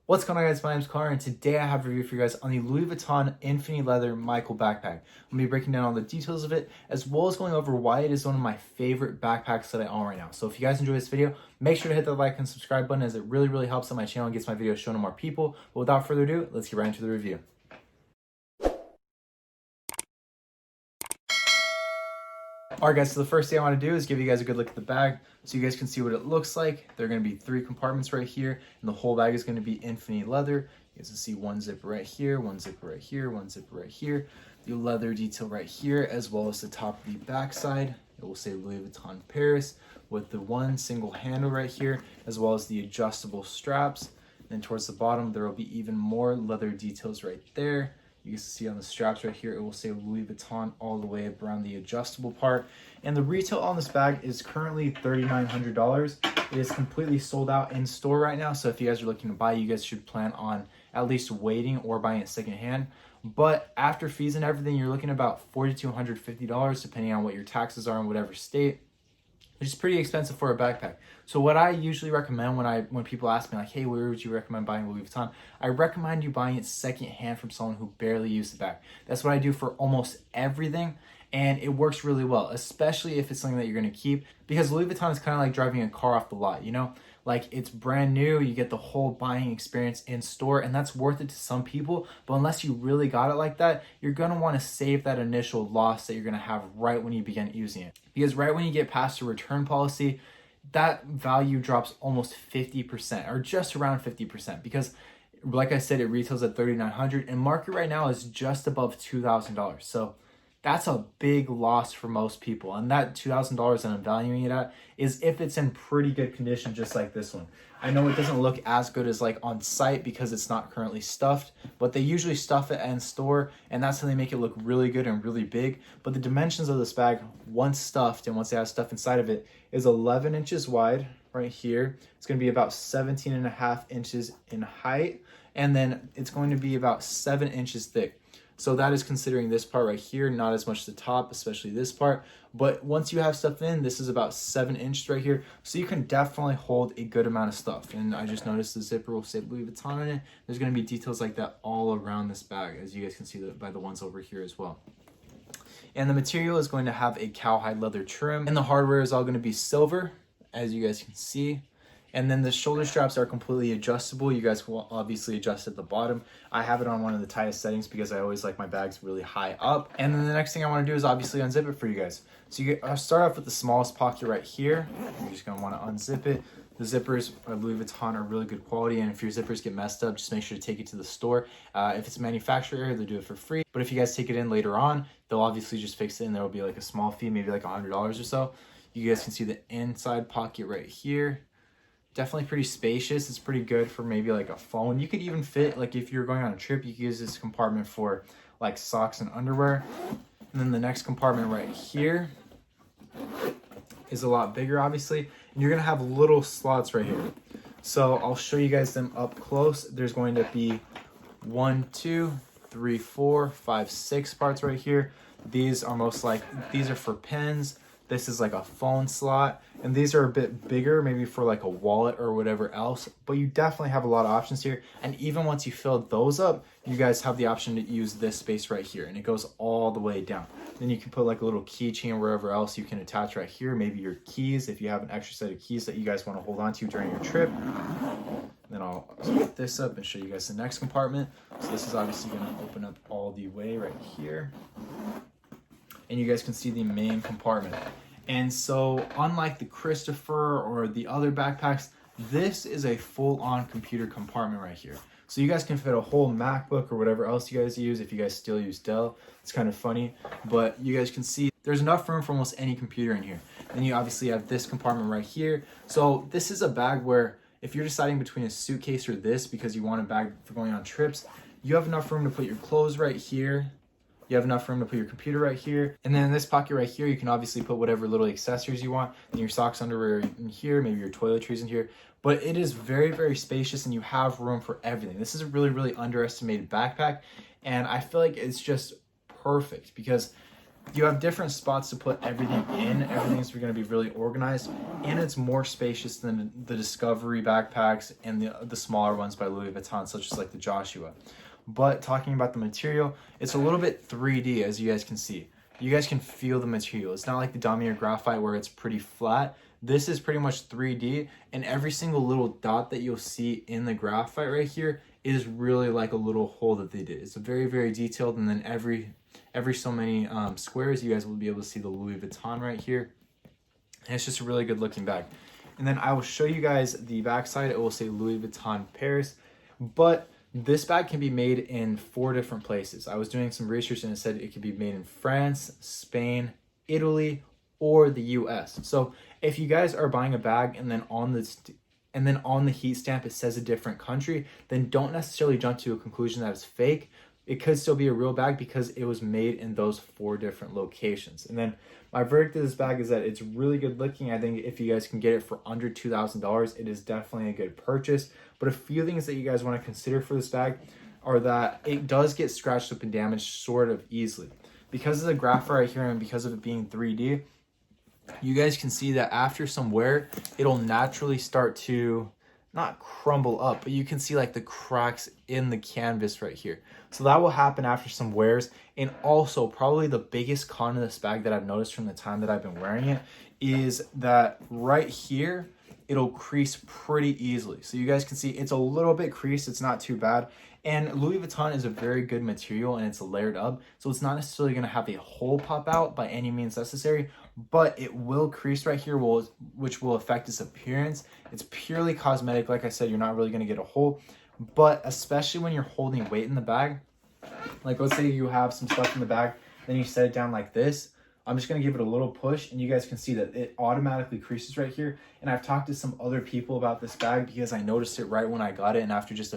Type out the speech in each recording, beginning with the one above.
What's going on, guys? My name's Connor, and today I have a review for you guys on the Louis Vuitton Infini Leather Michael Backpack. I'm going to be breaking down all the details of it, as well as going over why it is one of my favorite backpacks that I own right now. So if you guys enjoy this video, make sure to hit the like and subscribe button, as it really helps out my channel and gets my videos shown to more people. But without further ado, let's get right into the review. Alright guys, so the first thing I want to do is give you guys a good look at the bag so you guys can see what it looks like. There are going to be 3 compartments right here, and the whole bag is going to be Infini leather. You guys can see one zipper right here, one zipper right here, one zipper right here, the leather detail right here, as well as the top of the back side. It will say Louis Vuitton Paris with the one single handle right here, as well as the adjustable straps. And then towards the bottom, there will be even more leather details right there. You can see on the straps right here, it will say Louis Vuitton all the way around the adjustable part. And the retail on this bag is currently $3,900. It is completely sold out in store right now. So if you guys are looking to buy, you guys should plan on at least waiting or buying it secondhand. But after fees and everything, you're looking at about $4,250, depending on what your taxes are in whatever state, which is pretty expensive for a backpack. So what I usually recommend when people ask me like, hey, where would you recommend buying Louis Vuitton? I recommend you buying it secondhand from someone who barely used the bag. That's what I do for almost everything, and it works really well, especially if it's something that you're gonna keep, because Louis Vuitton is kind of like driving a car off the lot, you know? Like, it's brand new, you get the whole buying experience in store, and that's worth it to some people. But unless you really got it like that, you're gonna wanna save that initial loss that you're gonna have right when you begin using it. Because right when you get past the return policy, that value drops almost 50%, or just around 50%, because like I said, it retails at $3,900, and market right now is just above $2,000. So that's a big loss for most people. And that $2,000 that I'm valuing it at is if it's in pretty good condition, just like this one. I know it doesn't look as good as like on site because it's not currently stuffed, but they usually stuff it in store, and that's how they make it look really good and really big. But the dimensions of this bag, once stuffed and once they have stuff inside of it, is 11 inches wide right here. It's going to be about 17.5 inches in height, and then it's going to be about 7 inches thick. So that is considering this part right here, not as much the top, especially this part. But once you have stuff in, this is about 7 inches right here. So you can definitely hold a good amount of stuff. And I just noticed the zipper will say Louis Vuitton in it. There's going to be details like that all around this bag, as you guys can see by the ones over here as well. And the material is going to have a cowhide leather trim. And the hardware is all going to be silver, as you guys can see. And then the shoulder straps are completely adjustable. You guys will obviously adjust at the bottom. I have it on one of the tightest settings because I always like my bags really high up. And then the next thing I want to do is obviously unzip it for you guys. So I'll start off with the smallest pocket right here. You're just going to want to unzip it. The zippers of Louis Vuitton are really good quality, and if your zippers get messed up, just make sure to take it to the store. If it's a manufacturer error, they'll do it for free. But if you guys take it in later on, they'll obviously just fix it, and there will be like a small fee, maybe like $100 or so. You guys can see the inside pocket right here. Definitely pretty spacious. It's pretty good for maybe like a phone. You could even fit, like if you're going on a trip, you could use this compartment for like socks and underwear. And then the next compartment right here is a lot bigger, obviously. And you're gonna have little slots right here. So I'll show you guys them up close. There's going to be 1, 2, 3, 4, 5, 6 parts right here. These are these are for pens. This is like a phone slot, and these are a bit bigger, maybe for like a wallet or whatever else, but you definitely have a lot of options here. And even once you fill those up, you guys have the option to use this space right here, and it goes all the way down. Then you can put like a little keychain or wherever else you can attach right here, maybe your keys if you have an extra set of keys that you guys want to hold on to during your trip. Then I'll put this up and show you guys the next compartment. So this is obviously going to open up all the way right here, and you guys can see the main compartment. And so unlike the Christopher or the other backpacks, this is a full-on computer compartment right here. So you guys can fit a whole MacBook or whatever else you guys use if you guys still use Dell. It's kind of funny, but you guys can see there's enough room for almost any computer in here. Then you obviously have this compartment right here. So this is a bag where if you're deciding between a suitcase or this because you want a bag for going on trips, you have enough room to put your clothes right here. You have enough room to put your computer right here. And then in this pocket right here, you can obviously put whatever little accessories you want. And your socks, underwear in here, maybe your toiletries in here. But it is very spacious, and you have room for everything. This is a really underestimated backpack. And I feel like it's just perfect because You have different spots to put everything in. Everything's going to be really organized, and it's more spacious than the Discovery backpacks and the smaller ones by Louis Vuitton, such as like the Joshua. But talking about the material, it's a little bit 3D, as you guys can see. You guys can feel the material. It's not like the Damier graphite where it's pretty flat. This is pretty much 3D, and every single little dot that you'll see in the graphite right here is really like a little hole that they did. It's very, very detailed, and then every so many squares, you guys will be able to see the Louis Vuitton right here. And it's just a really good looking bag. And then I will show you guys the back side. It will say Louis Vuitton Paris, but this bag can be made in 4 different places. I was doing some research and it said it could be made in France, Spain, Italy, or the US. So if you guys are buying a bag and then on the heat stamp it says a different country, then don't necessarily jump to a conclusion that it's fake. It could still be a real bag because it was made in those 4 different locations. And then my verdict of this bag is that it's really good looking. I think if you guys can get it for under $2,000, it is definitely a good purchase. But a few things that you guys want to consider for this bag are that it does get scratched up and damaged sort of easily. Because of the graphite right here and because of it being 3D, you guys can see that after some wear, it'll naturally start to not crumble up, but you can see like the cracks in the canvas right here. So that will happen after some wears. And also probably the biggest con of this bag that I've noticed from the time that I've been wearing it is that right here, it'll crease pretty easily. So you guys can see it's a little bit creased. It's not too bad. And Louis Vuitton is a very good material and it's layered up. So it's not necessarily going to have a hole pop out by any means necessary, but it will crease right here, which will affect its appearance. It's purely cosmetic. Like I said, you're not really going to get a hole, but especially when you're holding weight in the bag, like let's say you have some stuff in the bag, then you set it down like this. I'm just going to give it a little push and you guys can see that it automatically creases right here. And I've talked to some other people about this bag because I noticed it right when I got it, and after just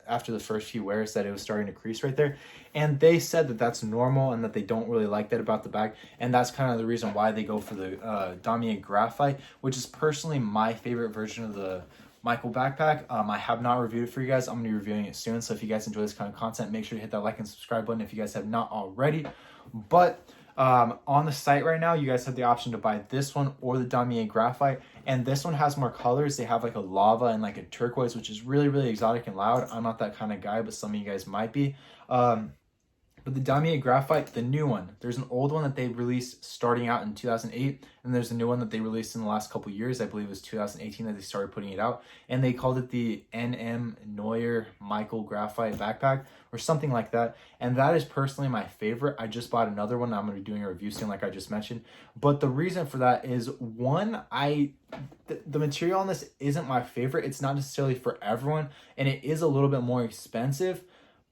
after the first few wears that it was starting to crease right there, and they said that that's normal and that they don't really like that about the bag, and that's kind of the reason why they go for the Damier graphite, which is personally my favorite version of the Michael backpack. I have not reviewed it for you guys. I'm going to be reviewing it soon, so if you guys enjoy this kind of content, make sure to hit that like and subscribe button if you guys have not already. But on the site right now, you guys have the option to buy this one or the Damier graphite, and this one has more colors. They have like a lava and like a turquoise, which is really, really exotic and loud. I'm not that kind of guy, but some of you guys might be. But the Damier graphite, the new one, there's an old one that they released starting out in 2008, and there's a new one that they released in the last couple years. I believe it was 2018 that they started putting it out, and they called it the NM Neuer Michael Graphite Backpack or something like that. And that is personally my favorite. I just bought another one. I'm going to be doing a review soon, like I just mentioned. But the reason for that is, one, the material on this isn't my favorite. It's not necessarily for everyone, and it is a little bit more expensive.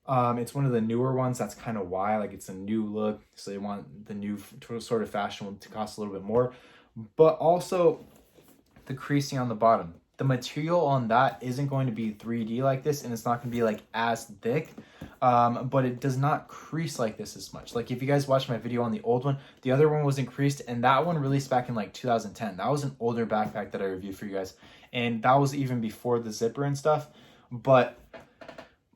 It's one of the newer ones. That's kind of why, like, it's a new look, so they want the new sort of fashion one to cost a little bit more. But also the creasing on the bottom, the material on that isn't going to be 3D like this, and it's not going to be like as thick, but it does not crease like this as much. Like if you guys watched my video on the old one, the other one wasn't creased, and that one released back in like 2010. That was an older backpack that I reviewed for you guys, and that was even before the zipper and stuff. But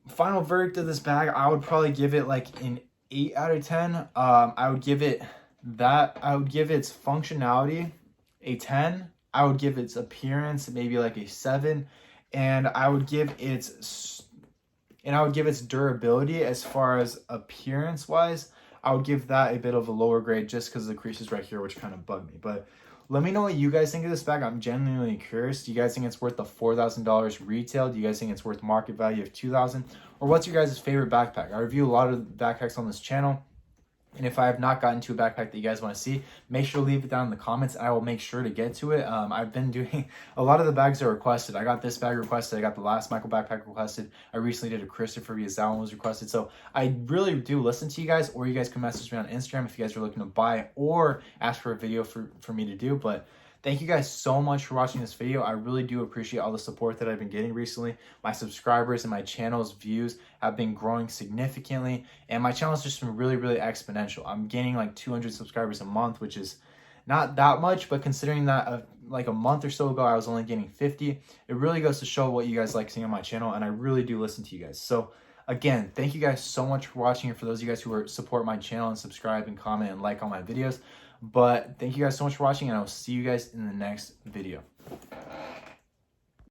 final verdict of this bag, I would probably give it like an 8 out of 10. I would give it its functionality a 10. I would give its appearance maybe like a 7, and I would give its durability as far as appearance wise, I would give that a bit of a lower grade just because of the creases right here, which kind of bug me. But let me know what you guys think of this bag. I'm genuinely curious. Do you guys think it's worth the $4,000 retail? Do you guys think it's worth market value of $2,000? Or what's your guys' favorite backpack? I review a lot of backpacks on this channel, and if I have not gotten to a backpack that you guys want to see, make sure to leave it down in the comments. I will make sure to get to it. I've been doing a lot of the bags are requested. I got this bag requested. I got the last Michael backpack requested. I recently did a Christopher because that one was requested. So I really do listen to you guys, or you guys can message me on Instagram if you guys are looking to buy or ask for a video for me to do. But thank you guys so much for watching this video. I really do appreciate all the support that I've been getting recently. My subscribers and my channel's views have been growing significantly, and my channel's just been really, really exponential. I'm gaining like 200 subscribers a month, which is not that much, but considering that like a month or so ago, I was only getting 50, it really goes to show what you guys like seeing on my channel, and I really do listen to you guys. So Again, thank you guys so much for watching, and for those of you guys who support my channel and subscribe and comment and like all my videos. But thank you guys so much for watching, and I will see you guys in the next video.